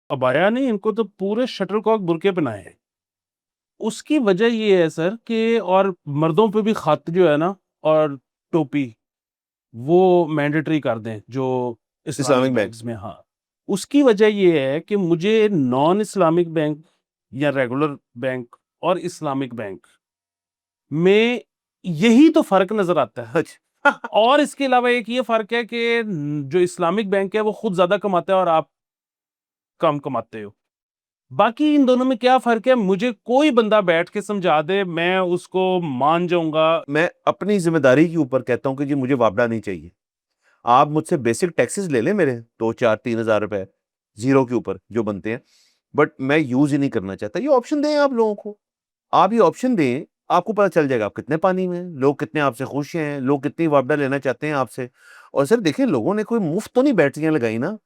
Abaya नहीं, इनको तो पूरे शटलकॉक बुर्के पहनाए हैं। उसकी वजह ये है सर कि और मर्दों पे भी खत जो है ना और टोपी वो मैंडेटरी कर दें जो इस्लामिक इस्लामिक बैंक। बैंक्स में। हाँ, उसकी वजह ये है कि मुझे नॉन इस्लामिक बैंक या रेगुलर बैंक और इस्लामिक बैंक में यही तो फर्क नजर आता है। अच्छा। और इसके अलावा एक ये फर्क है कि जो इस्लामिक बैंक है वो खुद ज्यादा कमाता है और आप कम कमाते हो। बाकी इन दोनों में क्या फर्क है, मुझे कोई बंदा बैठ के समझा दे, मैं उसको मान जाऊंगा। मैं अपनी जिम्मेदारी के ऊपर कहता हूँ कि जी मुझे वापडा नहीं चाहिए। आप मुझसे बेसिक टैक्सेस ले लें, मेरे 2 4 3 हज़ार रुपए जीरो के ऊपर जो बनते हैं, बट मैं यूज ही नहीं करना चाहता। ये ऑप्शन दें आप लोगों को। आप ये ऑप्शन दें, आपको पता चल जाएगा आप कितने पानी में हैं, लोग कितने आपसे खुश हैं, लोग कितनी वापडा लेना चाहते हैं आपसे। और सर देखिए, लोगों ने कोई मुफ्त तो नहीं बैटरियां लगाई ना।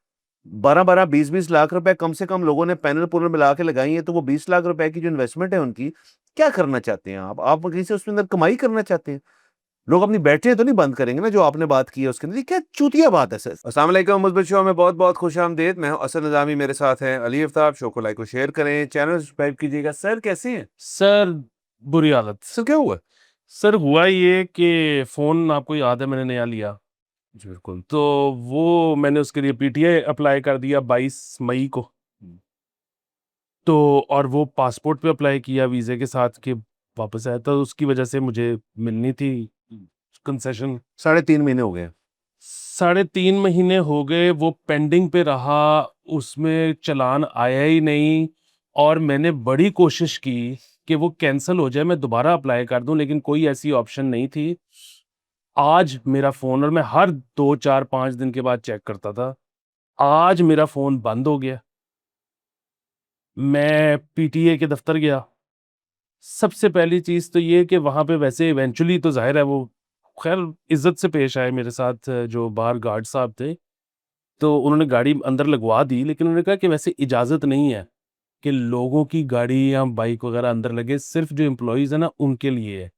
12 12 20 20 लाख रुपए कम से कम लोगों ने पैनल पुनल मिला के लगाई है, तो वो 20 लाख रुपए की जो इन्वेस्टमेंट है उनकी, क्या करना चाहते हैं आप कहीं से उसमें अंदर कमाई करना चाहते हैं। लोग अपनी बैटरियां तो नहीं बंद करेंगे ना, जो आपने बात की है उसके अंदर। ये क्या चूतिया बात है सर। अस्सलाम वालेकुम, मुस्बित शो में बहुत बहुत खुशामदीद। मैं हूं असद निज़ामी, मेरे साथ हैं अली आफ्ताब। शो को लाइक और शेयर करें, चैनल सब्सक्राइब कीजिएगा। सर कैसे हैं? सर बुरी हालत। सर क्या हुआ? सर हुआ ये कि फोन आपको याद है मैंने नया लिया, जी बिल्कुल। तो वो मैंने उसके लिए पीटीए अप्लाई कर दिया 22 मई को। तो और वो पासपोर्ट पे अप्लाई किया वीजे के साथ कि वापस आया, तो उसकी वजह से मुझे मिलनी थी कंसेशन। 3.5 महीने हो गए। 3.5 महीने हो गए वो पेंडिंग पे रहा, उसमें चालान आया ही नहीं। और मैंने बड़ी कोशिश की कि वो कैंसिल हो जाए, मैं दोबारा अप्लाई कर दूं, लेकिन कोई ऐसी ऑप्शन नहीं थी। आज मेरा फोन, और मैं हर 2 4 5 दिन के बाद चेक करता था, आज मेरा फोन बंद हो गया। मैं पीटीए के दफ्तर गया। सबसे पहली चीज तो ये कि वहां पे वैसे इवेंचुअली तो जाहिर है वो खैर इज्जत से पेश आए मेरे साथ, जो बाहर गार्ड साहब थे। तो उन्होंने गाड़ी अंदर लगवा दी, लेकिन उन्होंने कहा कि वैसे इजाजत नहीं है कि लोगों की गाड़ी या बाइक वगैरह अंदर लगे, सिर्फ जो एम्प्लॉयज है ना उनके लिए है।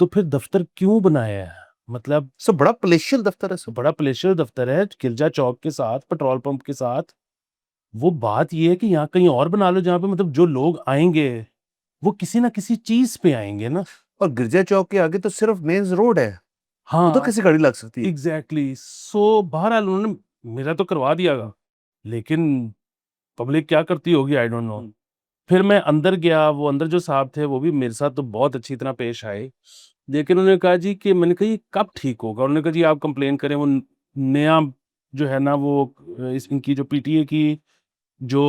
तो फिर दफ्तर क्यों बनाया है, मतलब सर बड़ा पलेशियल दफ्तर है सर। बड़ा प्लेशर दफ्तर है, गिरजा चौक के साथ, पेट्रोल पंप के साथ। वो बात ये है कि यहाँ कहीं और बना लो जहाँ पे मतलब जो लोग आएंगे वो किसी ना किसी चीज पे आएंगे ना। और गिरजा चौक के आगे तो सिर्फ मेन रोड है, उधर हाँ, कैसे गाड़ी लग सकती है? एग्जैक्टली। सो बहरहाल उन्होंने मेरा तो करवा दिया था, लेकिन पब्लिक क्या करती होगी आई डोंट नो। फिर मैं अंदर गया, वो अंदर जो साहब थे वो भी मेरे साथ तो बहुत अच्छी तरह पेश आए। लेकिन उन्होंने कहा जी कि, मैंने कहा ये कब ठीक होगा, उन्होंने कहा जी आप कंप्लेन करें। वो नया जो है ना वो इनकी जो पीटीए की जो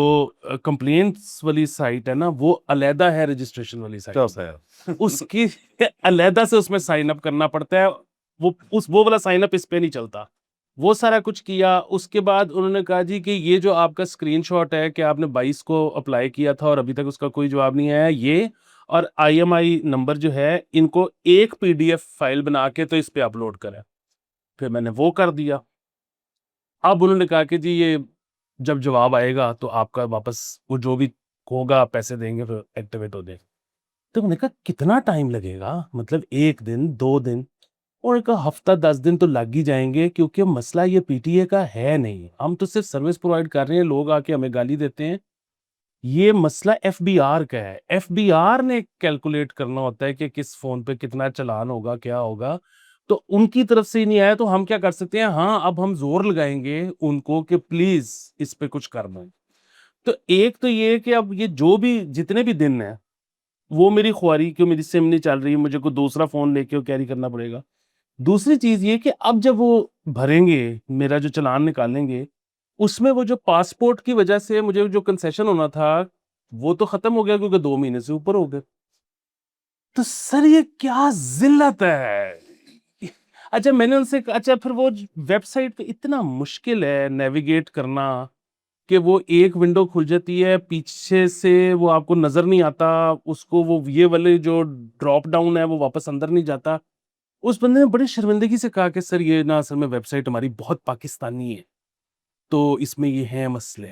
कंप्लेंट्स वाली साइट है ना वो अलहदा है रजिस्ट्रेशन वाली क्या साइट से। होता है? उसकी अलहदा से उसमें साइन अप करना पड़ता है। वो वाला साइन अप इस पे नहीं चलता। वो सारा कुछ किया, उसके बाद उन्होंने कहा जी कि ये जो आपका स्क्रीनशॉट है कि आपने 22 को अप्लाई किया था और अभी तक उसका कोई जवाब नहीं आया, ये और आईएमआई नंबर जो है इनको एक पीडीएफ फाइल बना के तो इस पे अपलोड करें। फिर मैंने वो कर दिया। अब उन्होंने कहा कि जी ये जब जवाब आएगा तो आपका वापस वो जो भी होगा आप पैसे देंगे फिर एक्टिवेट हो जाएगा। तो मैंने कहा कितना टाइम लगेगा, मतलब 1 दिन 2 दिन? और का हफ्ता 10 दिन तो लग ही जाएंगे, क्योंकि मसला ये पीटीए का है नहीं, हम तो सिर्फ सर्विस प्रोवाइड कर रहे हैं, लोग आके हमें गाली देते हैं। ये मसला एफबीआर का है, एफबीआर ने कैलकुलेट करना होता है कि किस फोन पे कितना चालान होगा क्या होगा। तो उनकी तरफ से ही नहीं आया तो हम क्या कर सकते हैं, हाँ अब हम जोर लगाएंगे उनको कि प्लीज इस पे कुछ करना है। तो एक तो ये कि अब ये जो भी जितने भी दिन है वो मेरी ख्वारी, क्यों मेरी सिम नहीं चल रही, मुझे कोई दूसरा फोन लेके कैरी करना पड़ेगा। दूसरी चीज ये कि अब जब वो भरेंगे, मेरा जो चालान निकालेंगे, उसमें वो जो पासपोर्ट की वजह से मुझे जो कंसेशन होना था वो तो खत्म हो गया, क्योंकि 2 महीने से ऊपर हो गए। तो सर ये क्या जिल्लत है। अच्छा मैंने उनसे अच्छा फिर वो वेबसाइट पे इतना मुश्किल है नेविगेट करना कि वो एक विंडो खुल जाती है पीछे से, वो आपको नजर नहीं आता, उसको वो ये वाले जो ड्रॉप डाउन है वो वापस अंदर नहीं जाता। उस बंदे ने बड़ी शर्मिंदगी से कहा कि सर ये ना असल में वेबसाइट हमारी बहुत पाकिस्तानी है, तो इसमें ये है मसले।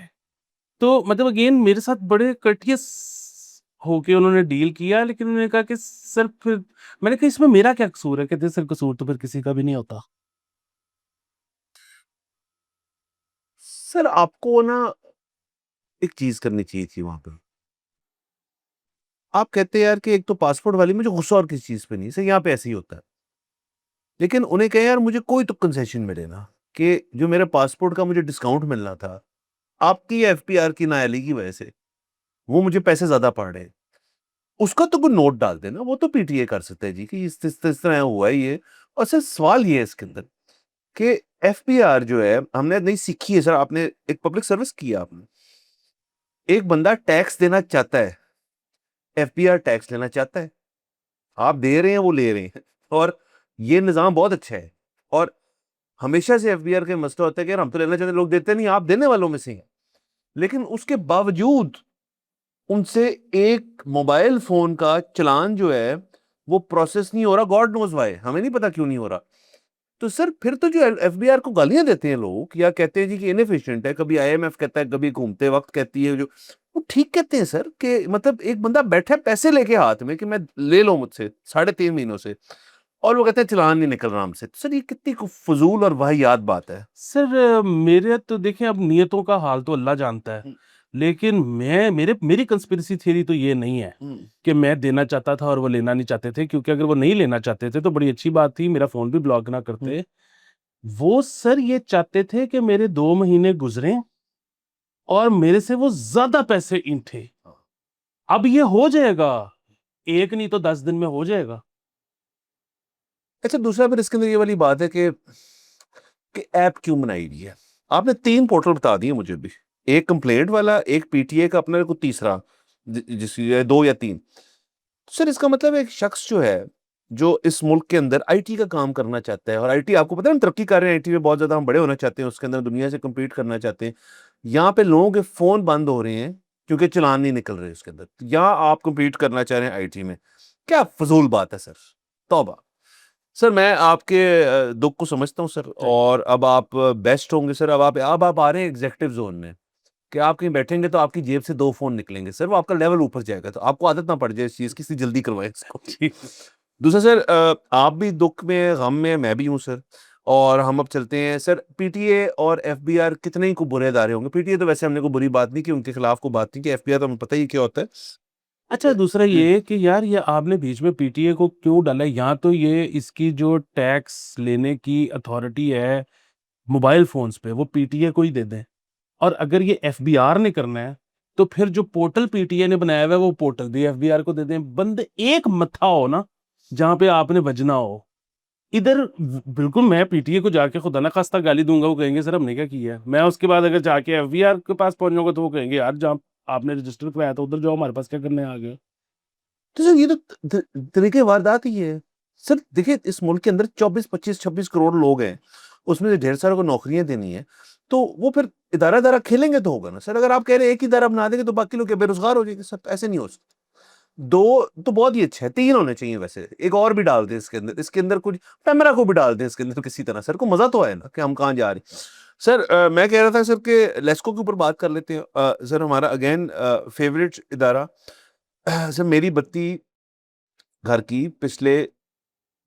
तो मतलब अगेन मेरे साथ बड़े कर्टियस होके उन्होंने डील किया, लेकिन उन्होंने कहा कि सर फिर, मैंने कहा इसमें मेरा क्या कसूर है, कहते सर कसूर तो फिर किसी का भी नहीं होता। सर आपको ना एक चीज करनी चाहिए थी वहां पे। आप कहते हैं यार कि एक तो पासपोर्ट वाली, मुझे गुस्सा और किसी चीज पे नहीं, सर यहाँ पे ऐसे ही होता है, लेकिन उन्हें कहे यार मुझे कोई तो कंसेशन मिले ना, कि जो मेरे पासपोर्ट का मुझे डिस्काउंट मिलना था आपकी एफपीआर की नायाली की वजह से वो मुझे पैसे ज्यादा पड़ रहे हैं, उसका तो कोई नोट डाल देना, वो तो पीटीए कर सकते हैं जी कि इस तरह हुआ है ये। और सर सवाल ये है इसके अंदर कि एफपीआर जो है हमने नहीं सीखी है सर, आपने एक पब्लिक सर्विस किया आपने, एक बंदा टैक्स देना चाहता है, एफपीआर टैक्स लेना चाहता है, आप दे रहे हैं वो ले रहे हैं, और ये निजाम बहुत अच्छा है। और हमेशा से एफबीआर के मसला होता है कि यार हम तो लेना चाहते हैं, लोग देते नहीं, आप देने वालों में से हैं, लेकिन उसके बावजूद उनसे एक मोबाइल फोन का चलान जो है वो प्रोसेस नहीं हो रहा, गॉड नोज वाई, हमें नहीं पता क्यों नहीं हो रहा। तो सर फिर तो जो एफबीआर को गालियां देते हैं लोग या कहते हैं जी कि इनएफिशिएंट है, कभी आईएमएफ कहता है, कभी घूमते वक्त कहती है, जो वो ठीक कहते हैं सर, कि मतलब एक बंदा बैठा है पैसे लेके हाथ में कि मैं ले लो मुझसे 3.5 महीनों से, और वो कहते हैं चलान नहीं निकल रहा हमसे। तो सर ये कितनी फजूल और वाहियात बात है। सर मेरे तो देखें, अब नियतों का हाल तो अल्लाह जानता है, हम्म, लेकिन मेरी कंस्पिरेसी थ्योरी तो ये नहीं है हम्म, कि मैं देना चाहता था और वो लेना नहीं चाहते थे, क्योंकि अगर वो नहीं लेना चाहते थे तो बड़ी अच्छी बात थी, मेरा फोन भी ब्लॉक ना हम्म। करते। वो सर ये चाहते थे कि मेरे 2 महीने गुजरे और मेरे से वो ज्यादा पैसे इन थे। हाँ। अब ये हो जाएगा, एक नहीं तो 10 दिन में हो जाएगा। अच्छा दूसरा फिर इसके अंदर ये वाली बात है कि ऐप क्यों बनाई गई है। आपने 3 पोर्टल बता दिए मुझे भी, एक कंप्लेंट वाला, एक पीटीए का अपना, को तीसरा जिस 2 या 3। सर इसका मतलब एक शख्स जो है जो इस मुल्क के अंदर आईटी का काम करना चाहता है, और आईटी आपको पता है हम तरक्की कर रहे हैं, आईटी में बहुत ज्यादा हम बड़े होना चाहते हैं, उसके अंदर दुनिया से कम्पीट करना चाहते हैं। यहाँ पे लोगों के फोन बंद हो रहे हैं क्योंकि चलान नहीं निकल रहे उसके अंदर, यहाँ आप कम्पीट करना चाह रहे हैं आईटी में, क्या फजूल बात है सर, तौबा। सर मैं आपके दुख को समझता हूँ सर, थैंक और अब आप बेस्ट होंगे सर, अब आप आ रहे हैं एग्जेक्टिव जोन में, कि आप कहीं बैठेंगे तो आपकी जेब से 2 फोन निकलेंगे सर, वो आपका लेवल ऊपर जाएगा, तो आपको आदत ना पड़ जाए इस चीज की, इसलिए जल्दी करवाएं इसको। यू। दूसरा सर आप भी दुख में गम में, मैं भी हूँ सर, और हम अब चलते हैं सर। पीटीए और एफबीआर कितने ही को बुरे इदारे होंगे, पीटीए तो वैसे हमने को बुरी बात नहीं की, उनके खिलाफ को बात नहीं की, एफबीआर तो हमें पता ही क्या होता है। अच्छा, दूसरा ये कि यार ये आपने बीच में पीटीए को क्यों डाला है? यहाँ तो ये इसकी जो टैक्स लेने की अथॉरिटी है मोबाइल फोन्स पे, वो पीटीए को ही दे दें। और अगर ये एफबीआर ने करना है तो फिर जो पोर्टल पीटीए ने बनाया हुआ है वो पोर्टल भी एफबीआर को दे दें। बंदे एक मत्था हो ना जहां पे आपने बजना हो। इधर बिल्कुल मैं पीटीए को जाके खुदा ना खास्ता गाली दूंगा, वो कहेंगे सर हमने क्या किया है। मैं उसके बाद अगर जाके एफबीआर के पास पहुंच जाऊंगा तो वो कहेंगे यार जहाँ आपने रजिस्टर कराया था उधर जाओ, हमारे पास क्या करने आ गए। तो सर ये तो तरीके वारदात ही है। सर देखिए इस मुल्क के अंदर 24, 25, 26 करोड़ लोग हैं, उसमें से ढेर सारे को नौकरियां देनी है, तो वो फिर इदारा इदारा खेलेंगे तो होगा ना सर। अगर आप कह रहे हैं एक ही इदारा बना देंगे तो बाकी लोग क्या बेरोजगार हो जाएंगे सर, ऐसे नहीं हो सकता। 2 तो बहुत ही अच्छा है, 3 होने चाहिए वैसे, एक और भी डाल दें इसके अंदर, इसके अंदर कुछ पैमरा को भी डाल दें इसके अंदर किसी तरह, सर को मजा तो आए ना कि हम कहाँ जा रहे हैं। सर मैं कह रहा था सर कि लेस्को के ऊपर बात कर लेते हैं। सर हमारा अगेन फेवरेट इदारा, सर मेरी बत्ती घर की पिछले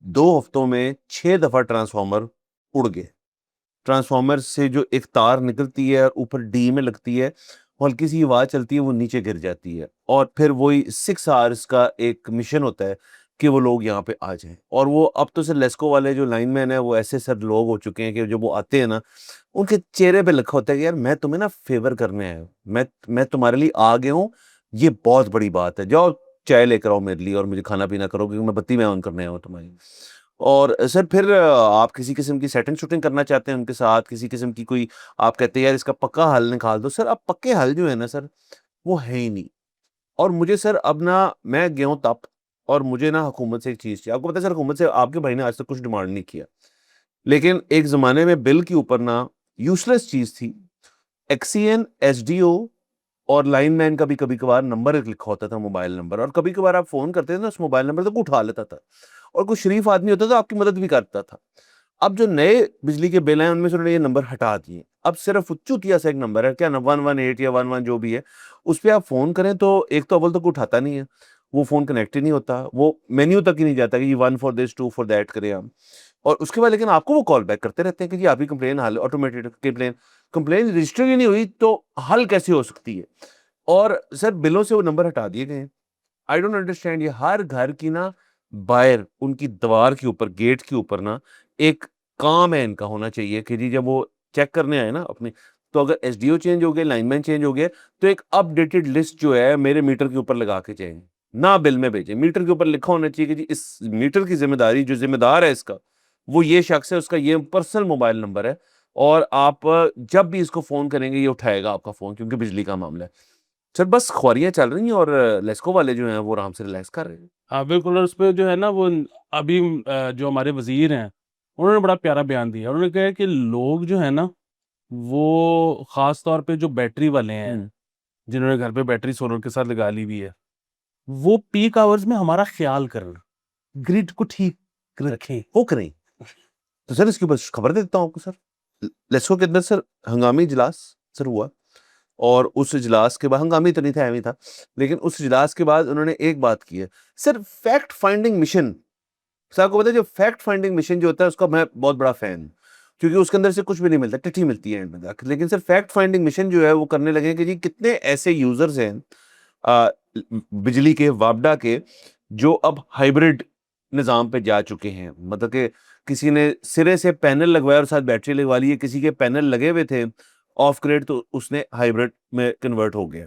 2 हफ्तों में 6 दफा ट्रांसफार्मर उड़ गए। ट्रांसफार्मर से जो एक तार निकलती है और ऊपर डी में लगती है, हल्की सी आवाज चलती है, वो नीचे गिर जाती है, और फिर वही 6 आवर्स का एक मिशन होता है कि वो लोग यहाँ पे आ जाएं। और वो अब तो सर लेस्को वाले जो लाइनमैन है वो ऐसे सर लोग हो चुके हैं कि जब वो आते हैं ना, उनके चेहरे पे लिखा होता है कि यार मैं तुम्हें ना फेवर करने आया हूँ, मैं तुम्हारे लिए आ गया हूँ, ये बहुत बड़ी बात है, जाओ चाय लेकर आओ मेरे लिए और मुझे खाना पीना करो क्योंकि मैं बत्ती में ऑन करने आया हूँ तुम्हारी। और सर फिर आप किसी किस्म की सेटिंग शूटिंग करना चाहते हैं उनके साथ, किसी किस्म की कोई, आप कहते हैं यार इसका पक्का हल निकाल दो, सर अब पक्के हल जो है ना सर वो है ही नहीं। और मुझे सर अब ना, मैं गया हूँ तब, और मुझे ना हुकूमत से एक चीज चाहिए। आपको पता है सर हुकूमत से आपके भाई ने आज तक कुछ डिमांड नहीं किया, लेकिन एक जमाने में बिल के ऊपर ना यूजलेस चीज थी, एक्सीएन एसडीओ और लाइनमैन का भी कभी कभार नंबर एक लिखा होता था, मोबाइल नंबर, और कभी कभार आप फोन करते थे ना उस मोबाइल नंबर तक वो उठा लेता था, और कोई शरीफ आदमी होता था आपकी मदद भी करता था। अब जो नए बिजली के बिल हैं उनमें से उन्होंने ये नंबर हटा दिए, अब सिर्फ चूतिया सा एक नंबर है, क्या ना 118 या 11 जो भी है, उस पर आप फोन करें तो एक तो अव्वल तक उठाता नहीं है, वो फोन कनेक्ट ही नहीं होता, वो मेन्यू तक ही नहीं जाता कि ये 1 फॉर दिस 2 फॉर दैट करें हम। और उसके बाद लेकिन आपको वो कॉल बैक करते रहते हैं कि जी आपकी कंप्लेन हाल ऑटोमेटेड कंप्लेन, कंप्लेन रजिस्टर ही नहीं हुई तो हल कैसे हो सकती है? और सर बिलों से वो नंबर हटा दिए गए हैं। I don't understand. ये हर घर की ना बाहर उनकी दीवार के ऊपर, गेट के ऊपर ना एक काम है इनका होना चाहिए कि जी जब वो चेक करने आए ना अपने, तो अगर एसडीओ चेंज हो गए, लाइनमैन चेंज हो गए, तो एक अपडेटेड लिस्ट जो है मेरे मीटर के ऊपर लगा के जाएं, ना बिल में भेजें। मीटर के ऊपर लिखा होना चाहिए कि जी इस मीटर की जिम्मेदारी, जो जिम्मेदार है इसका, वो ये शख्स है, उसका ये पर्सनल मोबाइल नंबर है, और आप जब भी इसको फोन करेंगे ये उठाएगा आपका फोन, क्योंकि बिजली का मामला है। सर बस खुआरियां चल रही हैं और लेस्को वाले जो हैं वो आराम से रिलैक्स कर रहे हैं। हाँ बिल्कुल। और उस पे जो है ना वो अभी जो हमारे वजीर हैं उन्होंने बड़ा प्यारा बयान दिया। उन्होंने कहा कि लोग जो है ना वो खास तौर पे जो बैटरी वाले हैं, जिन्होंने घर पे बैटरी सोलर के साथ लगा ली हुई है, वो पीक आवर्स में हमारा ख्याल करें, ग्रिड को ठीक रखें। वो करें। तो सर इसके ऊपर खबर दे देता हूँ आपको सर। लेस्को के अंदर सर हंगामी इजलास सर हुआ, और उस इजलास के बाद, हंगामी तो नहीं था, एवं था, लेकिन उस इजलास के बाद उन्होंने एक बात की है sir, fact finding mission. Sir आपको पता है जो फैक्ट फाइंडिंग मिशन जो होता है उसका मैं बहुत बड़ा फैन हूं, क्योंकि उसके अंदर से कुछ भी नहीं मिलता, चिट्ठी मिलती है एंड में जाकर। लेकिन सर फैक्ट फाइंडिंग मिशन जो है वो करने लगे कि जी कितने ऐसे यूजर्स हैं आ, बिजली के, वापडा के, जो अब हाइब्रिड निज़ाम पे जा चुके हैं। मतलब कि किसी ने सिरे से पैनल लगवाया और साथ बैटरी लगवा ली है, किसी के पैनल लगे हुए थे ऑफ ग्रिड, तो उसने हाइब्रिड में कन्वर्ट हो गया।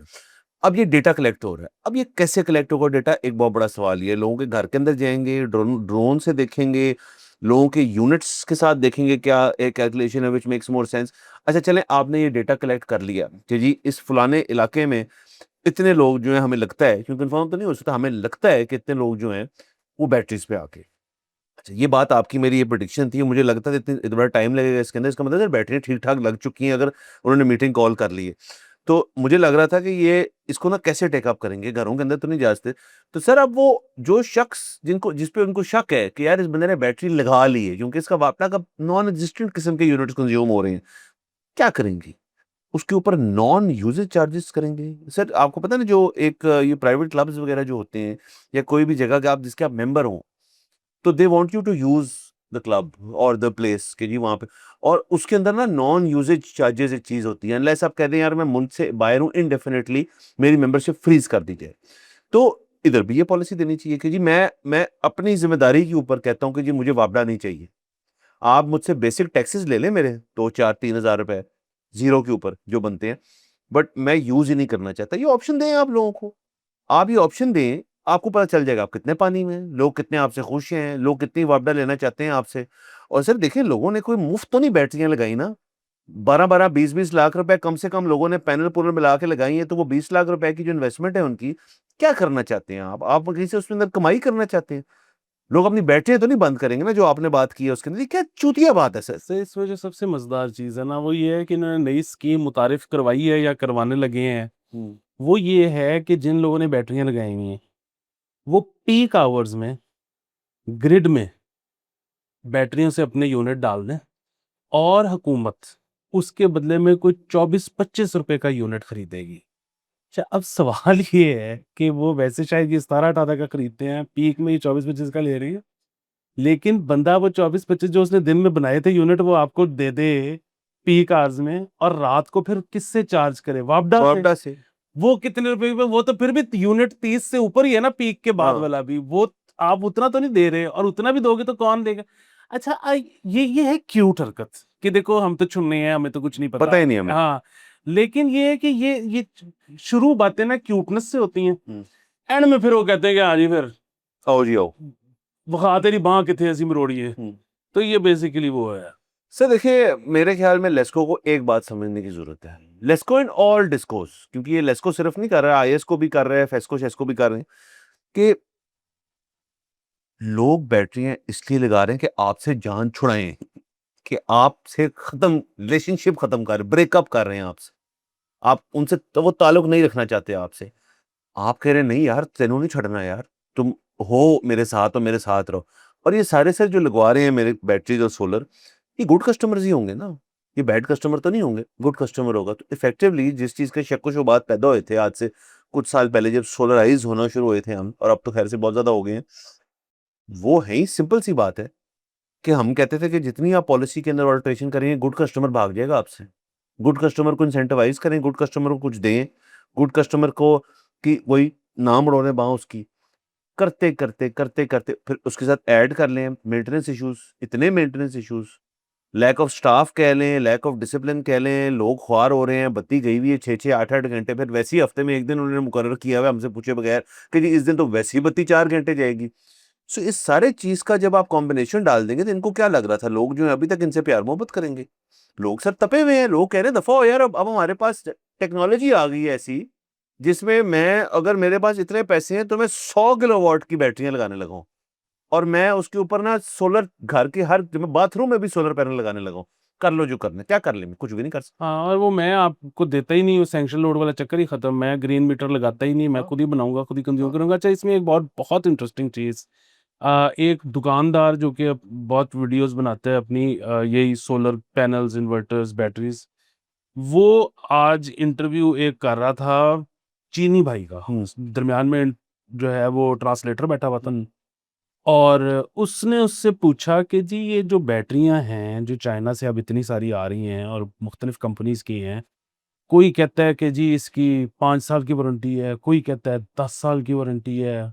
अब ये डेटा कलेक्ट हो रहा है। अब ये कैसे कलेक्ट होगा डेटा, एक बहुत बड़ा सवाल। ये लोगों के घर के अंदर जाएंगे, ड्रोन से देखेंगे, लोगों के यूनिट्स के साथ देखेंगे क्या एक कैलकुलेशन है विच मेक्स मोर सेंस। अच्छा चलें, आपने ये डेटा कलेक्ट कर लिया कि जी इस फलाने इलाके में इतने लोग जो हैं, हमें लगता है, क्योंकि कंफर्म तो नहीं हो सकता, हमें लगता है कि इतने लोग जो हैं वो बैटरीज पे आके। अच्छा ये बात आपकी, मेरी ये प्रेडिक्शन थी, मुझे लगता था इतना बड़ा टाइम लगेगा इसके अंदर, इसका मतलब सर बैटरी ठीक ठाक लग चुकी हैं अगर उन्होंने मीटिंग कॉल कर ली है। तो मुझे लग रहा था कि ये इसको ना कैसे टेकअप करेंगे, घरों के अंदर तो नहीं जा सकते। तो सर अब वो जो शख्स जिनको, जिस पे उनको शक है कि यार इस बंदे ने बैटरी लगा ली है, क्योंकि इसका वापना का नॉन एग्जिस्टेंट किस्म के यूनिट्स कंज्यूम हो रहे हैं, क्या करेंगे? उसके ऊपर नॉन यूजेज चार्जेस करेंगे। सर आपको पता है ना, जो एक ये प्राइवेट क्लब्स वगैरह जो होते हैं, या कोई भी जगह का आप जिसके आप मेंबर हो, तो they want you to use the club और द प्लेस कि जी वहां पे, और उसके अंदर ना नॉन यूजेज चार्जेस एक चीज होती है। अनलेस आप कहते हैं यार मैं मुल्क से बाहर हूं इनडेफिनेटली, मेरी मेंबरशिप फ्रीज कर दी जाए, तो इधर भी ये पॉलिसी देनी चाहिए कि जी मैं अपनी जिम्मेदारी के ऊपर कहता हूं कि जी मुझे वापडा नहीं चाहिए। आप मुझसे बेसिक टैक्सेस ले लें मेरे 2 4 3 हज़ार रुपए जीरो के ऊपर जो बनते हैं, बट मैं यूज ही नहीं करना चाहता। ये ऑप्शन दें आप लोगों को, आप ये ऑप्शन दें, आपको पता चल जाएगा आप कितने पानी में हैं, लोग कितने आपसे खुश हैं, लोग कितनी वापडा लेना चाहते हैं आपसे। और सर देखिए, लोगों ने कोई मुफ्त तो नहीं बैटरियां लगाई ना। 12 12 20 20 लाख रुपए कम से कम लोगों ने पैनल पुनल मिला के लगाई है, तो वो 20 लाख रुपए की जो इन्वेस्टमेंट है उनकी, क्या करना चाहते हैं आप कहीं से उसके अंदर कमाई करना चाहते हैं? लोग अपनी बैटरियां तो नहीं बंद करेंगे ना, जो आपने बात की है उसके अंदर। ये क्या चूतिया बात है सर। से इस वजह सबसे मजेदार चीज है ना वो ये है कि इन्होंने नई स्कीम मुतारिफ करवाई है या करवाने लगे हैं। वो ये है कि जिन लोगों ने बैटरियां लगाई हुई हैं वो पीक आवर्स में ग्रिड में बैटरियों से अपने यूनिट डाल दें, और हुकूमत उसके बदले में कोई 24 25 रुपए का यूनिट खरीदेगी। अच्छा, अब सवाल ये है कि वो वैसे शायद ये 17 18 का खरीदते हैं, पीक में ये 24 25 का ले रही है, लेकिन बंदा वो 24 25 जो उसने दिन में बनाए थे यूनिट वो आपको दे दे पीक आवर्स में, और रात को फिर किससे चार्ज करे? वापडा से। वापडा से। वो कितने रुपए में? वो तो फिर भी यूनिट 30 से ऊपर ही है ना पीक के बाद हाँ। वाला भी। वो आप उतना तो नहीं दे रहे, और उतना भी दोगे तो कौन देगा? अच्छा ये है क्यूट हरकत कि देखो हम तो चुनने हैं, हमें तो कुछ नहीं पता। पता ही नहीं हमें। हाँ, लेकिन ये है कि ये शुरू बातें ना क्यूटनेस से होती हैं, एंड में फिर वो कहते हैं कि हाँ जी फिर आओ जी आओ। वखा तेरी बांह कितने ऐसी मरोड़ी है। तो ये बेसिकली वो है। सर देखिए, मेरे ख्याल में लेस्को को एक बात समझने की जरूरत है। लेस्को इन ऑल डिस्कोर्स, क्योंकि ये लेस्को सिर्फ नहीं कर रहा है, आईएस को भी कर रहे हैं, फेस्को शेस्को भी कर रहे हैं, कि लोग बैटरियां इसलिए लगा रहे हैं कि आपसे जान छुड़ाएं, कि आपसे खत्म, रिलेशनशिप खत्म कर, ब्रेकअप कर रहे हैं आपसे, आप उनसे तो वो ताल्लुक नहीं रखना चाहते आपसे। आप कह रहे हैं नहीं यार तेनों नहीं छड़ना यार, तुम हो मेरे साथ, और मेरे साथ रहो। और ये सारे सर जो लगवा रहे हैं मेरे बैटरीज और सोलर, ये गुड कस्टमर्स ही होंगे ना, ये बैड कस्टमर तो नहीं होंगे, गुड कस्टमर होगा। तो इफेक्टिवली जिस चीज के शक व शुबात पैदा हुए थे आज से कुछ साल पहले, जब सोलराइज होना शुरू हुए थे हम, और अब तो खैर से बहुत ज्यादा हो गए हैं, वो है ही सिंपल सी बात है कि हम कहते थे कि जितनी आप पॉलिसी के अंदर ऑल्ट्रेशन करेंगे गुड कस्टमर भाग जाएगा आपसे, गुड कस्टमर को इंसेंटिवाइज करें, गुड कस्टमर को कुछ दें, गुड कस्टमर को कि वही नाम उड़ोने बाँ उसकी, करते करते करते करते फिर उसके साथ ऐड कर लें मेंटेनेंस इश्यूज, इतने maintenance issues, lack of staff कह लें, लैक ऑफ डिसिप्लिन कह लें, लोग ख्वार हो रहे हैं, बत्ती गई हुई है 6-6 8-8 घंटे, फिर वैसे ही हफ्ते में एक दिन उन्होंने मुकर्रर किया हुआ है हमसे पूछे बगैर कि जी इस दिन तो वैसे ही बत्ती 4 घंटे जाएगी। सो इस सारे चीज का जब आप कॉम्बिनेशन डाल देंगे तो इनको क्या लग रहा था लोग जो है अभी तक इनसे प्यार मोहब्बत करेंगे? लोग सर तपे हुए हैं, लोग कह रहे हैं दफा हो यार, अब हमारे पास टेक्नोलॉजी आ गई है ऐसी जिसमें मैं अगर मेरे पास इतने पैसे हैं तो मैं 100 किलोवाट की बैटरियां लगाने लगा हूं और मैं उसके ऊपर ना सोलर घर के हर बाथरूम में भी सोलर पैनल लगाने लगा हूं। कर लो जो करना है, क्या कर ले, मैं कुछ भी नहीं कर सकता। हाँ, और वो मैं आपको देता ही नहीं हूँ, सैंक्शन लोड वाला चक्कर ही खत्म, मैं ग्रीन मीटर लगाता ही नहीं, मैं हाँ, खुद ही बनाऊंगा, खुद ही कंज्यूम हाँ, करूंगा। अच्छा, इसमें एक बहुत बहुत इंटरेस्टिंग चीज़, एक दुकानदार जो कि बहुत वीडियोस बनाता है अपनी, यही सोलर पैनल्स, इन्वर्टर्स, बैटरीज, वो आज इंटरव्यू एक कर रहा था चीनी भाई का, दरमियान में जो है वो ट्रांसलेटर बैठा हुआ था, और उसने उससे पूछा कि जी ये जो बैटरियां हैं जो चाइना से अब इतनी सारी आ रही हैं और मुख्तलिफ कंपनीज की हैं, कोई कहता है कि जी इसकी 5 साल की वारंटी है, कोई कहता है 10 साल की वारंटी है,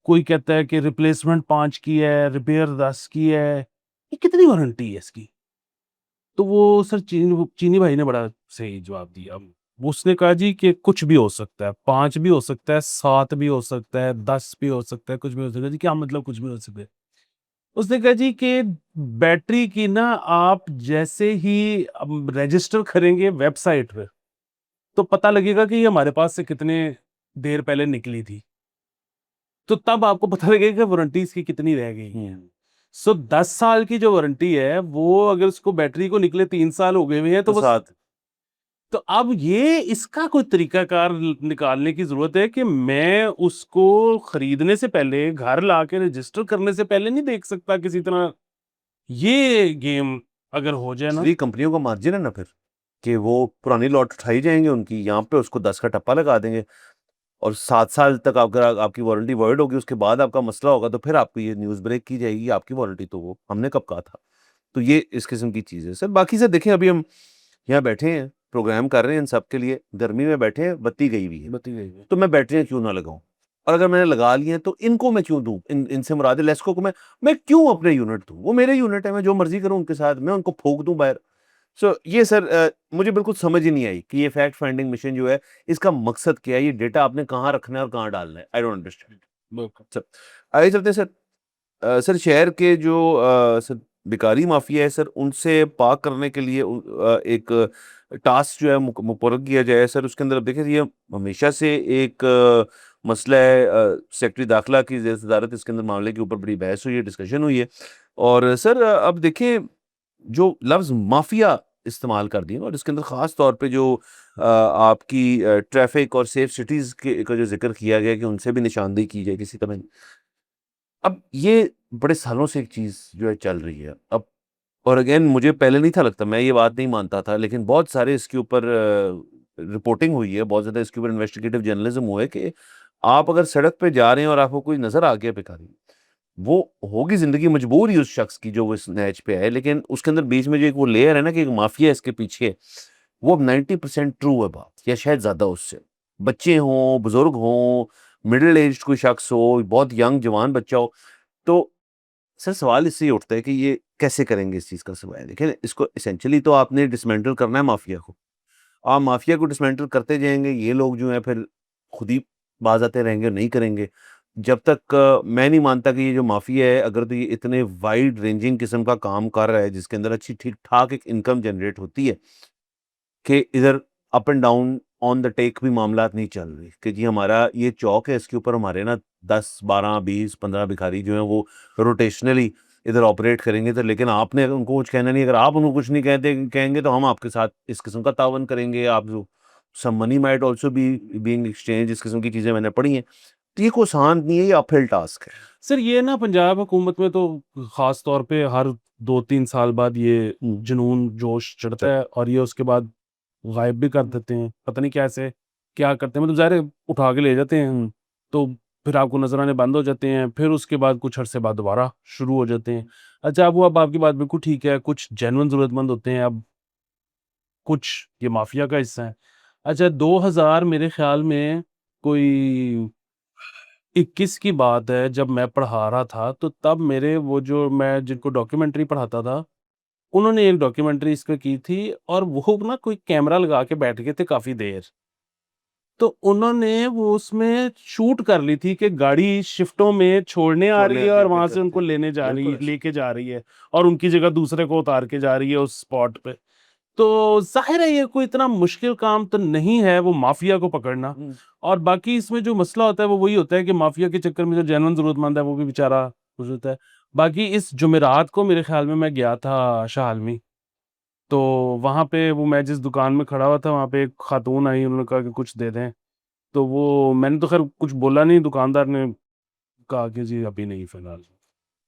कोई कहता है कि रिप्लेसमेंट 5 की है, रिपेयर 10 की है, ये कितनी वारंटी है इसकी? तो वो सर चीनी चीनी भाई ने बड़ा सही जवाब दिया। उसने कहा जी कि कुछ भी हो सकता है, 5 भी हो सकता है, 7 भी हो सकता है, 10 भी हो सकता है, कुछ भी हो सकता है। जी क्या मतलब कुछ भी हो सकता है? उसने कहा जी कि बैटरी की ना आप जैसे ही रजिस्टर करेंगे वेबसाइट पे, तो पता लगेगा कि ये हमारे पास से कितने देर पहले निकली थी। तो तब आपको पता लगेगा कि वारंटी इसकी कितनी रह गई है। सो 10 साल की जो वारंटी है, वो अगर उसको बैटरी को निकले 3 साल हो गए हुए हैं, तो तो बस, साथ तो अब ये इसका कोई तरीकाकार निकालने की जरूरत है कि मैं उसको खरीदने से पहले, घर लाके रजिस्टर करने से पहले नहीं देख सकता किसी तरह? ये गेम अगर हो जाए ना, इसलिए कंपनियों का मार्जिन है ना फिर कि वो पुरानी लॉट उठाई जाएंगे उनकी, यहाँ पे उसको 10 का टप्पा लगा देंगे और 7 साल तक अगर आपकी वारंटी वर्ड होगी उसके बाद आपका मसला होगा तो फिर आपको ये न्यूज़ ब्रेक की जाएगी, आपकी वारंटी तो वो हमने कब कहा था। तो ये इस किस्म की चीज़ है सर। बाकी सर देखें अभी हम यहाँ बैठे हैं, प्रोग्राम कर रहे हैं इन सब के लिए, गर्मी में बैठे हैं, बत्ती गई हुई है, बत्ती गई है। तो मैं बैटरियाँ क्यों ना लगाऊं? और अगर मैंने लगा ली हैं तो इनको मैं क्यों दूं? इनसे मुराद है लेस्को को मैं क्यों अपने यूनिट दूं? वो मेरे यूनिट है, मैं जो मर्जी करूं उनके साथ, मैं उनको फूंक दूं बाहर। सो ये सर मुझे बिल्कुल समझ ही नहीं आई कि ये फैक्ट फाइंडिंग मिशन जो है इसका मकसद क्या है, ये डेटा आपने कहाँ रखना है और कहाँ डालना है, आई डोंट अंडरस्टैंड। बिल्कुल। सर आगे चलते हैं सर। सर शहर के जो सर भिखारी माफिया है सर उनसे पाक करने के लिए एक टास्क जो है मुकर्रर किया जाए सर। उसके अंदर अब देखिए ये हमेशा से एक मसला है, सेक्रेटरी दाखिला की सदारत इसके अंदर मामले के ऊपर बड़ी बहस हुई है, डिस्कशन हुई है। और सर अब देखें जो लफ्ज़ माफिया इस्तेमाल कर दिए और इसके अंदर ख़ास तौर पे जो आपकी ट्रैफिक और सेफ सिटीज़ के का जो ज़िक्र किया गया कि उनसे भी निशानदेही की जाए किसी तरह। अब ये बड़े सालों से एक चीज़ जो है चल रही है। अब और अगेन मुझे पहले नहीं था लगता, मैं ये बात नहीं मानता था, लेकिन बहुत सारे इसके ऊपर रिपोर्टिंग हुई है, बहुत ज़्यादा इसके ऊपर इन्वेस्टिगेटिव जर्नलिज़्म हुआ है कि आप अगर सड़क पे जा रहे हैं और आपको कोई नज़र आ गया भिखारी, वो होगी ज़िंदगी मजबूर ही उस शख्स की जो वो इस नहज पे है, लेकिन उसके अंदर बीच में जो एक वो लेयर है ना कि एक माफिया इसके पीछे है, वो अब 90% ट्रू है बात या शायद ज़्यादा उससे। बच्चे हों, बुज़ुर्ग हों, मिडल एज्ड कोई शख्स हो, बहुत यंग जवान बच्चा हो, तो सर सवाल इससे ये उठता है कि ये कैसे करेंगे इस चीज़ का सर्वाइव? देखिए इसको एसेंशियली तो आपने डिसमेंटल करना है माफिया को। आप माफिया को डिसमेंटल करते जाएँगे, ये लोग जो हैं फिर खुद ही बाज़ आते रहेंगे, नहीं करेंगे। जब तक मैं नहीं मानता कि ये जो माफिया है अगर तो ये इतने वाइड रेंजिंग किस्म का काम कर रहा है जिसके अंदर अच्छी ठीक-ठाक एक इनकम जनरेट होती है कि इधर up and down on the take भी मामलात नहीं चल रहे कि जी हमारा ये चौक है इसके ऊपर हमारे ना 10, 12, 20, 15 भिखारी जो हैं वो रोटेशनली इधर ऑपरेट करेंगे, तो लेकिन आपने उनको कुछ कहना नहीं, अगर आप उनको कुछ नहीं कहते कहेंगे तो हम आपके साथ इस किस्म का तावन करेंगे, आप जो some money might also be being exchange, इस किस्म की चीज़ें मैंने पढ़ी हैं। तो ये कोई आसान नहीं है, ये अपहिल टास्क है। सर ये ना पंजाब हुकूमत में तो खास तौर पे हर 2-3 साल बाद ये हुँ। जुनून जोश चढ़ता है और ये उसके बाद गायब भी कर देते हैं। पता नहीं कैसे, क्या करते हैं, मतलब ज़ाहिर है उठा के ले जाते हैं, तो फिर आपको नज़र आने बंद हो जाते हैं, फिर उसके बाद कुछ अरसे बाद दोबारा शुरू हो जाते हैं। अच्छा, अब वो अब आपकी बात बिल्कुल ठीक है, कुछ जेन्युइन ज़रूरतमंद होते हैं, अब कुछ ये माफिया का हिस्सा है। अच्छा 2000 मेरे ख्याल में कोई 21 की बात है, जब मैं पढ़ा रहा था, तो तब मेरे वो जो मैं जिनको डॉक्यूमेंट्री पढ़ाता था, उन्होंने एक डॉक्यूमेंट्री इस पे की थी, और वो ना कोई कैमरा लगा के बैठ गए थे काफ़ी देर। तो उन्होंने वो उसमें शूट कर ली थी कि गाड़ी शिफ्टों में छोड़ने आ रही छोड़ने है आती और है, वहाँ पिक से करते उनको हैं, लेने जा रही बिल्कुल ऐसे। लेके जा रही है, और उनकी जगह दूसरे को उतार के जा रही है उस स्पॉट पे। तो ज़ाहिर है ये कोई इतना मुश्किल काम तो नहीं है वो माफिया को पकड़ना। और बाकी इसमें जो मसला होता है वो वही होता है कि माफिया के चक्कर में जो जेन्युइन ज़रूरतमंद है वो भी बेचारा कुछ होता है। बाकी इस जुमेरात को मेरे ख्याल में मैं गया था शाह आलमी, तो वहाँ पे वो मैं जिस दुकान में खड़ा हुआ था वहाँ पे एक खातून आई, उन्होंने कहा कि कुछ दे दें। तो वो मैंने तो खैर कुछ बोला नहीं, दुकानदार ने कहा कि जी अभी नहीं फिलहाल।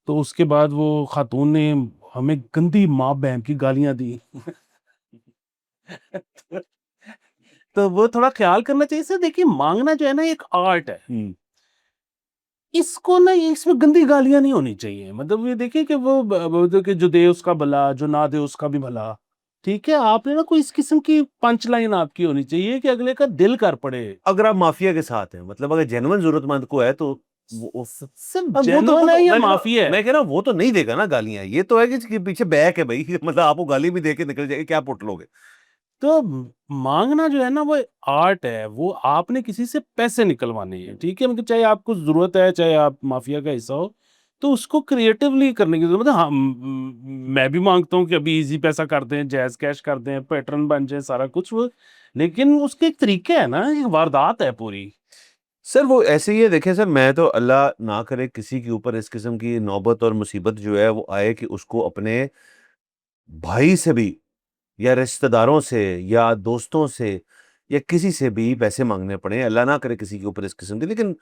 तो उसके बाद वो खातून ने हमें गंदी माँ बहन की गालियां दी। तो वो थोड़ा ख्याल करना चाहिए सर, देखिए मांगना जो है ना एक आर्ट है, इसको ना इसमें गंदी गालियां नहीं होनी चाहिए। मतलब ये देखिए कि कि जो दे उसका भला, जो ना दे उसका भी भला। ठीक है, आपने ना कोई इस किस्म की पंच लाइन आपकी होनी चाहिए कि अगले का दिल कर पड़े। अगर आप माफिया के साथ हैं, मतलब अगर जेन्युइन जरूरतमंद को है तो सिर्फ अब जेन्युइन है या मैं कह रहा माफिया है? मैं कह रहा हूं वो तो नहीं देगा ना गालियां, ये तो है कि इसके पीछे बैक है भाई। मतलब आपको गाली भी दे के निकल जाएगी, क्या पुट लोगे। तो मांगना जो है ना वो आर्ट है, वो आपने किसी से पैसे निकलवाने हैं, ठीक है, मतलब चाहे आपको जरूरत है चाहे आप माफिया का हिस्सा हो, तो उसको क्रिएटिवली करने की जरूरत। मतलब हाँ, मैं भी मांगता हूँ कि अभी इजी पैसा कर दें, जैज कैश कर दें, पैटर्न बन जाए सारा कुछ वो, लेकिन उसके एक तरीके है ना, एक वारदात है पूरी। सर वो ऐसे ही है, देखें सर, मैं तो अल्लाह ना करे किसी के ऊपर इस किस्म की नौबत और मुसीबत जो है वो आए कि उसको अपने भाई से भी या रिश्तेदारों से या दोस्तों से या किसी से भी पैसे मांगने पड़े, अल्लाह ना करे किसी के ऊपर इस किस्म की। लेकिन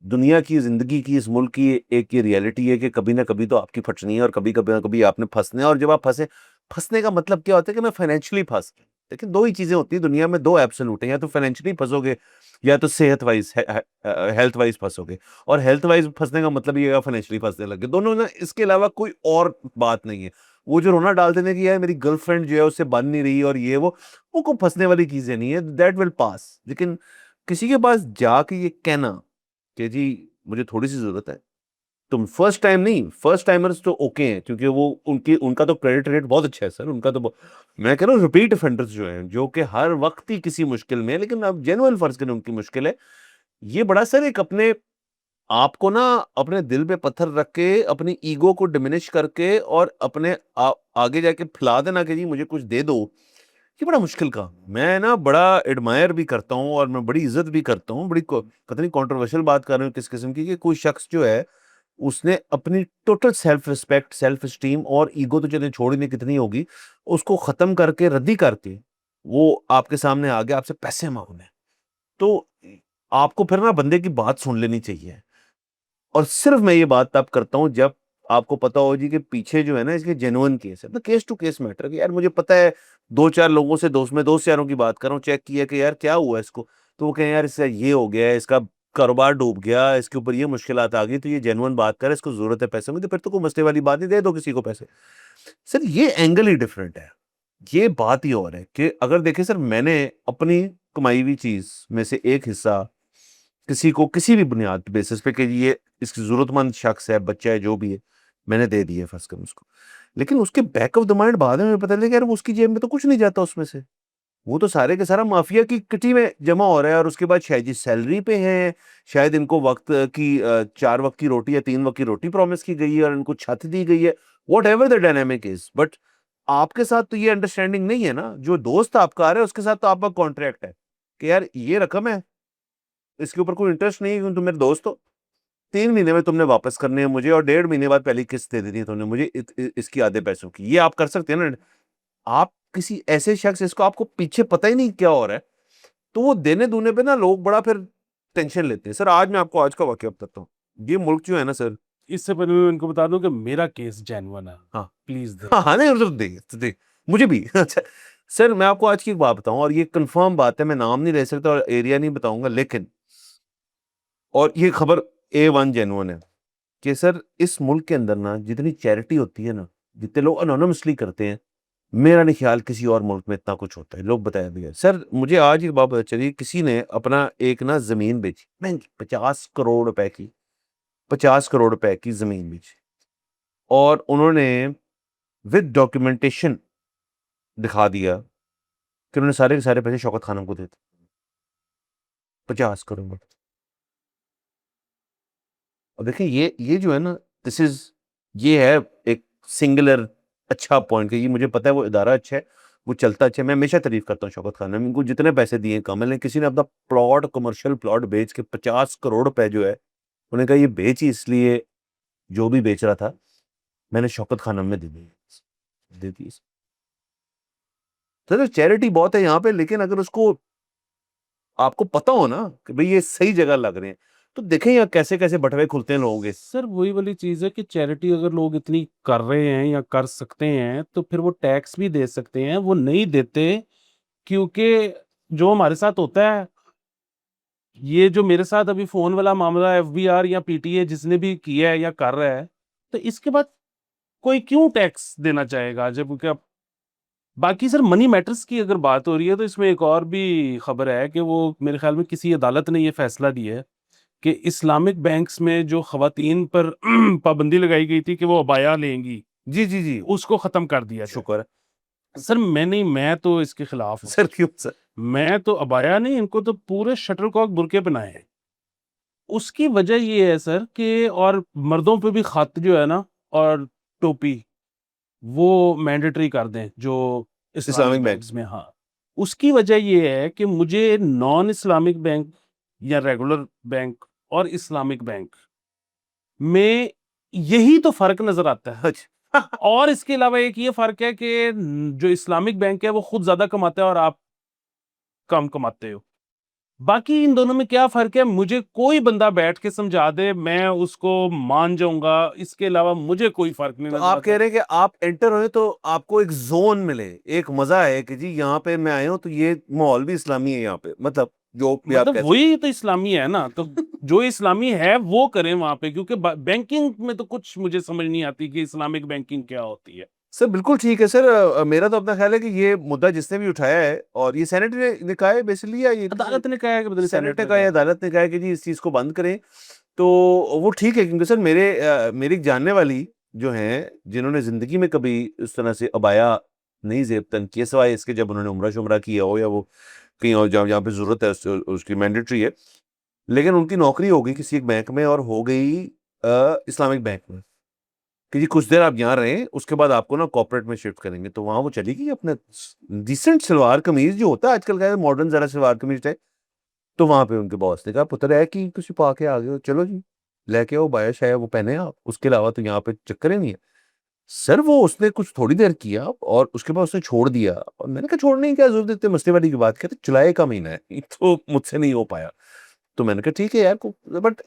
दुनिया की, जिंदगी की, इस मुल्क की एक ये रियलिटी है कि कभी ना कभी तो आपकी फटनी है और कभी कभी ना कभी आपने फंसना है। और जब आप फंसे, फंसने का मतलब क्या होता है कि मैं फाइनेंशियली फंस गया। लेकिन दो ही चीजें होती है दुनिया में, दो एब्सोल्यूट हैं, या तो फाइनेंशियली फंसोगे या तो सेहत वाइज, हेल्थ वाइज फंसोगे। और हेल्थ वाइज फंसने का मतलब ये है फाइनेंशियली फंसने लगे, दोनों ना, इसके अलावा कोई और बात नहीं है। वो जो रोना डाल देने की है मेरी गर्लफ्रेंड जो है उससे बन नहीं रही और ये वो कोई फंसने वाली चीजें नहीं है, दैट विल पास। लेकिन किसी के पास जाके ये कहना कि जी मुझे थोड़ी सी जरूरत है, तुम फर्स्ट टाइम नहीं, फर्स्ट टाइमर्स तो ओके हैं क्योंकि वो उनका तो क्रेडिट रेट बहुत अच्छा है सर, उनका तो मैं कह रहा हूँ रिपीट ऑफेंडर्स जो हैं जो कि हर वक्त ही किसी मुश्किल में है, लेकिन अब जेन्युइन फर्ज करें उनकी मुश्किल है। ये बड़ा सर एक अपने आपको ना अपने दिल पे पत्थर रख के अपनी ईगो को डिमिनिश करके और अपने आगे जाके फैला देना कि जी मुझे कुछ दे दो, ये बड़ा मुश्किल काम। मैं ना बड़ा एडमायर भी करता हूँ और मैं बड़ी इज्जत भी करता हूँ, बड़ी पता नहीं कंट्रोवर्शियल बात कर रहे हूँ किस किस्म की, कि कोई शख्स जो है उसने अपनी total self respect, self esteem और ईगो तो चले छोड़ने कितनी होगी, उसको खत्म करके, रद्दी करके वो आपके सामने आ गया आपसे पैसे मांगने। तो आपको फिर ना बंदे की बात सुन लेनी चाहिए। और सिर्फ मैं ये बात तब करता हूँ जब आपको पता हो जी कि पीछे जो है ना इसके जेन्युइन केस है, तो केस टू केस मैटर, कि यार मुझे पता है दो चार लोगों से, दोस्त, मैं दोस्त यारों की बात कर रहा हूँ, चेक किया कि यार क्या हुआ इसको, तो वो कहें यार इसका ये हो गया है, इसका कारोबार डूब गया, इसके ऊपर ये मुश्किलात आ गई, तो ये जेन्युइन बात कर, इसको जरूरत है पैसे में, तो फिर तो कोई मसले वाली बात नहीं, दे दो किसी को पैसे। सर ये एंगल ही डिफरेंट है, ये बात ही और है कि अगर देखें सर, मैंने अपनी कमाई हुई चीज में से एक हिस्सा किसी को किसी भी बुनियाद बेसिस पे कि ये इसकी जरूरतमंद शख्स है, बच्चा है, जो भी है, मैंने दे दिए फर्ज कर उसको। लेकिन उसके बैक ऑफ द माइंड बाद में पता लगा यार वो उसकी जेब में तो कुछ नहीं जाता उसमें से, वो तो सारे के सारा माफिया की किटी में जमा हो रहा है। और उसके बाद शायद जी सैलरी पे है, शायद इनको वक्त की 4 वक्त की रोटी या 3 वक्त की रोटी प्रॉमिस की गई है और इनको छत दी गई है, what ever the dynamic is. But आपके साथ तो ये अंडरस्टैंडिंग नहीं है ना, जो दोस्त आपका आ रहा है उसके साथ तो आपका कॉन्ट्रैक्ट है कि यार ये रकम है, इसके ऊपर कोई इंटरेस्ट नहीं है क्योंकि तुम मेरे दोस्त हो, 3 महीने में तुमने वापस करने हैं मुझे और 1.5 महीने बाद पहली किस्त दे देनी है तुमने मुझे इसकी आधे पैसों की, ये आप कर सकते हैं ना। आप किसी ऐसे शख्स, इसको आपको पीछे पता ही नहीं क्या हो रहा है, तो वो देने दूने पे ना लोग बड़ा फिर टेंशन लेते हैं। सर आज मैं आपको आज का वाकया बताता हूँ, ये मुल्क जो है ना सर। इससे पहले मैं इनको बता दूं कि मेरा केस जेन्युइन है, हाँ प्लीज दे। हाँ हाँ, नहीं उधर दे मुझे भी। अच्छा सर, मैं आपको आज की एक बात बताऊं और ये कंफर्म बात है, मैं नाम नहीं ले सकता और एरिया नहीं बताऊंगा, लेकिन और ये खबर A1 जेन्युइन है कि सर इस मुल्क के अंदर ना जितनी चैरिटी होती है ना, जितने लोग अनोनिमसली करते हैं, मेरा नहीं ख्याल किसी और मुल्क में इतना कुछ होता है। लोग बताया भैया सर, मुझे आज एक बात पता चली, किसी ने अपना एक ना जमीन बेची महंगी, 50 करोड़ रुपए की, 50 करोड़ रुपए की जमीन बेची, और उन्होंने विद डॉक्यूमेंटेशन दिखा दिया कि उन्होंने सारे के सारे पैसे शौकत खानम को देते, 50 करोड़। और देखिए ये जो है ना, दिस इज, ये है एक सिंगुलर अच्छा पॉइंट, कि ये मुझे पता है वो इदारा अच्छा है, वो चलता अच्छा है। मैं हमेशा तारीफ करता हूँ शौकत खान ने, इनको जितने पैसे दिए कम है, लेकिन किसी ने अपना प्लॉट, कमर्शियल प्लॉट बेच के 50 करोड़ रुपए जो है, उन्होंने कहा ये बेच ही इसलिए, जो भी बेच रहा था मैंने शौकत खानम में दे दी। तो चैरिटी बहुत है यहाँ पे, लेकिन अगर उसको आपको पता हो ना कि भाई ये सही जगह लग रहे हैं, तो देखें यहाँ कैसे कैसे बटवे खुलते हैं लोगों के। सर वही वाली चीज है कि चैरिटी अगर लोग इतनी कर रहे हैं या कर सकते हैं तो फिर वो टैक्स भी दे सकते हैं, वो नहीं देते क्योंकि जो हमारे साथ होता है, ये जो मेरे साथ अभी फोन वाला मामला, एफबीआर या पीटीए जिसने भी किया है या कर रहा है, तो इसके बाद कोई क्यों टैक्स देना चाहेगा जब क्या। बाकी सर मनी मैटर्स की अगर बात हो रही है तो इसमें एक और भी खबर है कि वो मेरे ख्याल में किसी अदालत ने ये फैसला दिया है कि इस्लामिक बैंक्स में जो खवातीन पर पाबंदी लगाई गई थी कि वो अबाया लेंगी, जी जी जी, उसको खत्म कर दिया जाए। शुक्र सर मैं तो इसके खिलाफ है हूँ सर। सर। क्यों सर? मैं तो अबाया नहीं, इनको तो पूरे शटरकॉक बुर्के पहनाए हैं। उसकी वजह ये है सर कि, और मर्दों पे भी खत जो है ना, और टोपी, वो मैंडेटरी कर दें जो इस्लामिक इस्लामिक बैंक, बैंक्स में। हाँ, उसकी वजह ये है कि मुझे नॉन इस्लामिक बैंक या रेगुलर बैंक और इस्लामिक बैंक में यही तो फर्क नजर आता है। अच्छा। और इसके अलावा एक ये फर्क है कि जो इस्लामिक बैंक है वो खुद ज्यादा कमाता है और आप कम कमाते हो। बाकी इन दोनों में क्या फर्क है, मुझे कोई बंदा बैठ के समझा दे, मैं उसको मान जाऊंगा। इसके अलावा मुझे कोई फर्क नहीं तो नजर आप कह आता। रहे हैं कि आप एंटर हुए तो आपको एक जोन मिले, एक मजा है कि जी यहाँ पे मैं आया हूँ तो ये माहौल भी इस्लामी है यहाँ पे, मतलब जो भी आप मतलब कह सकते वही तो इस्लामी है ना, तो जो इस्लामी है वो करें वहां पे, क्योंकि बैंकिंग में तो कुछ मुझे समझ नहीं आती कि इस्लामिक बैंकिंग क्या होती है। सर। बिल्कुल ठीक है सर। मेरा तो अपना ख्याल है कि ये मुद्दा जिसने भी उठाया है, और ये सेनेट ने निकाय है बेसिकली, या ये अदालत ने कहा है कि बदले सेनेट सेनेट ने ने कहा है, कहा। अदालत ने कहा है कि जी इस चीज को बंद करें, तो वो ठीक है। क्योंकि सर मेरी एक जानने वाली जो हैं, जिन्होंने जिंदगी में कभी इस तरह से अबाया नहीं जेब तन किए, सिवाय इसके जब उन्होंने उम्रा शुमरा किया हो, या वो कहीं और जहाँ पे जरूरत है उसकी मैंडेटरी है, लेकिन उनकी नौकरी हो गई किसी एक बैंक में, और हो गई इस्लामिक बैंक में, कि जी कुछ देर आप यहाँ रहें, उसके बाद आपको ना कॉर्पोरेट में शिफ्ट करेंगे। तो वहां वो चली गई अपने डिसेंट सलवार कमीज जो होता है आजकल का मॉडर्न जरा सलवार कमीज है, तो वहां पे उनके बॉस ने कहा पुत्र है कि कुछ पा के आ गए हो, चलो जी लेके आओ बाया शाया वो पहने आप, उसके अलावा तो यहाँ पे चक्कर ही नहीं है। सर वो उसने कुछ थोड़ी देर किया और उसके बाद उसने छोड़ दिया, और मैंने कहा छोड़ने की क्या जरूरत है, इतने मस्ती वाली की बात, कहते जुलाई का महीना है, ये तो मुझसे नहीं हो पाया। तो मैंने कहा ठीक है यार, बट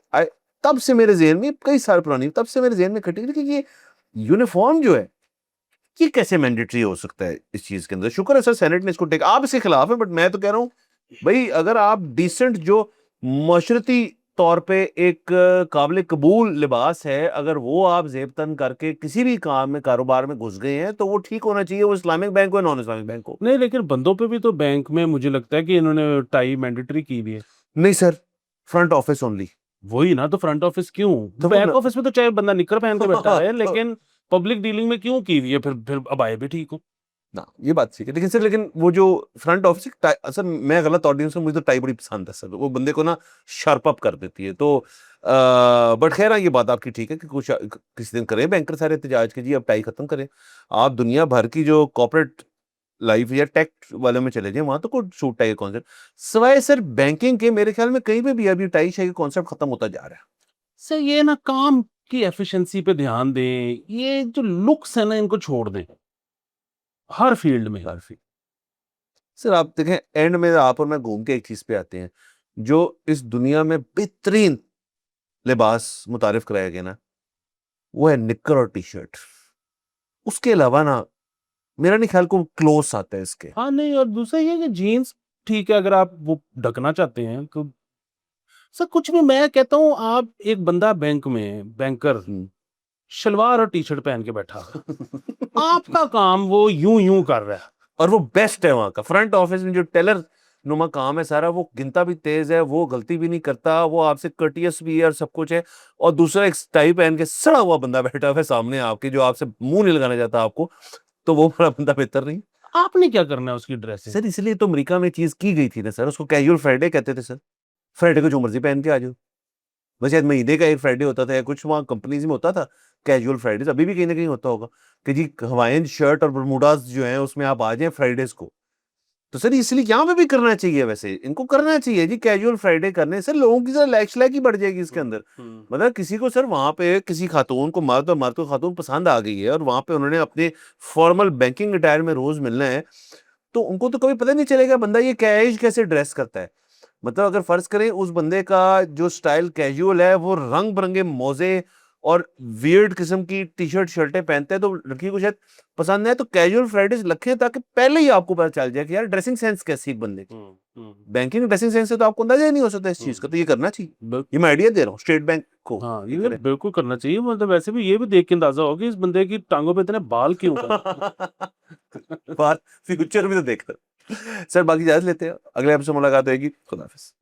तब से मेरे जहन में, कई साल पुरानी, तब से मेरे जहन में खटी कि ये यूनिफॉर्म जो है ये कैसे मैंडेटरी हो सकता है इस चीज के अंदर। शुक्र है सर सेनेट ने इसको टेक, आप इसके खिलाफ है, बट मैं तो कह रहा हूँ भाई, अगर आप डिसेंट जो माशरती तौर पे एक काबिल कबूल लिबास है, अगर वो आप जेब तन करके किसी भी काम में, कारोबार में घुस गए हैं, तो वो ठीक होना चाहिए, वो इस्लामिक बैंक हो या नॉन इस्लामिक बैंक हो। नहीं, लेकिन बंदों पे भी तो बैंक में मुझे लगता है कि इन्होंने टाई मैंडेटरी की हुई है। नहीं सर, फ्रंट ऑफिस ओनली। वही ना, तो फ्रंट ऑफिस क्यों? तो वो बैक ऑफिस में तो चाहे बंदा निकर पहन के बैठा रहे, तो लेकिन पब्लिक डीलिंग में क्यों की हुई है? फिर अब आए भी ठीक हो। ना, ये बात ठीक है, लेकिन सर, लेकिन वो जो फ्रंट ऑफिस, सर मैं गलत ऑडियंस हूँ, मुझे तो टाई बड़ी पसंद है सर, वो बंदे को ना शार्प अप कर देती है। तो बट खैर ये बात आपकी ठीक है कि कुछ किसी दिन करें बैंकर सारे एहतजाज के जी अब टाई खत्म करें। आप दुनिया भर की जो कॉर्पोरेट लाइफ या टेक वाले में चले जाएं, वहां तो कोई सूट टाई का कॉन्सेप्ट, सिवाय सर बैंकिंग के, मेरे ख्याल में कहीं पे भी अभी टाई शाई का कॉन्सेप्ट खत्म होता जा रहा है। सर ये ना काम की एफिशिएंसी पे ध्यान दें, ये जो लुक्स है ना इनको छोड़ दें हर फील्ड में। काफी सर, आप देखें एंड में आप और मैं घूम के एक चीज पे आते हैं, जो इस दुनिया में बेहतरीन लिबास मुतारिफ कराया गया ना, वो है निक्कर और टी शर्ट। उसके अलावा ना मेरा नहीं ख्याल को क्लोज आता है इसके। हाँ नहीं, और दूसरा ये कि जीन्स ठीक है अगर आप वो ढकना चाहते हैं तो। सर कुछ भी, मैं कहता हूँ आप एक बंदा बैंक में बैंकर हम्म, शलवार और टी शर्ट पहन के बैठा हुआ है। आपका काम वो यूं यूं कर रहा है। और वो बेस्ट है वहां का फ्रंट ऑफिस में जो टेलर नुमा काम है सारा, वो गिनता भी तेज है, वो गलती भी नहीं करता, वो आपसे कर्टियस भी है और सब कुछ है। और दूसरा एक टाई पहन के सड़ा हुआ बंदा बैठा हुआ है सामने आपके, जो आपसे मुंह नहीं लगाना चाहता आपको, तो वो वाला बंदा बेहतर नहीं। आपने क्या करना है उसकी ड्रेसिंग? सर इसलिए तो अमेरिका में चीज की गई थी ना सर, उसको कैजुअल फ्राइडे कहते थे सर। फ्राइडे को जो मर्जी पहन के आ जाओ, बस शायद महीने का एक फ्राइडे होता था या कुछ वहाँ कंपनीज में होता था कैजुअल फ्राइडेज, अभी भी कहीं ना कहीं होता होगा कि जी हवाईन शर्ट और बरमूडास जो हैं उसमें आप आ जाएं फ्राइडेज को। तो सर इसलिए यहाँ पे भी करना चाहिए, वैसे इनको करना चाहिए जी कैजुअल फ्राइडे करने से लोगों की जरा लैक्स ही बढ़ जाएगी इसके अंदर। मतलब किसी को सर वहां पे किसी खातून को मर्द को खातून पसंद आ गई है और वहां पे उन्होंने अपने फॉर्मल बैंकिंग अटायर में रोज मिलना है, तो उनको तो कभी पता नहीं चलेगा बंदा ये कैसे ड्रेस करता है। मतलब अगर फर्ज करें उस बंदे का जो स्टाइल कैजुअल है वो रंग बिरंगे मोजे और वियर्ड किस्म की टी शर्ट शर्टें पहनते हैं, तो लड़की को शायद पसंद है, तो कैजुअल फ्राइडेज रखें ताकि पहले ही आपको पता चल जाए कि यार ड्रेसिंग सेंस कैसी एक बंदे की। बैंकिंग ड्रेसिंग सेंस से तो आपको अंदाजा ही नहीं हो सकता इस चीज का, तो ये करना चाहिए। ये मैं आइडिया दे रहा हूँ स्टेट बैंक को। हाँ ये बिल्कुल करना चाहिए। मतलब वैसे भी ये भी देख के अंदाजा होगा कि इस बंदे की टांगों पे इतने बाल क्यों बात फ्यूचर भी तो देखकर। सर बाकी इजाजत लेते हैं, अगले एपिसोड मुलाकात होगी। खुदा हाफिज।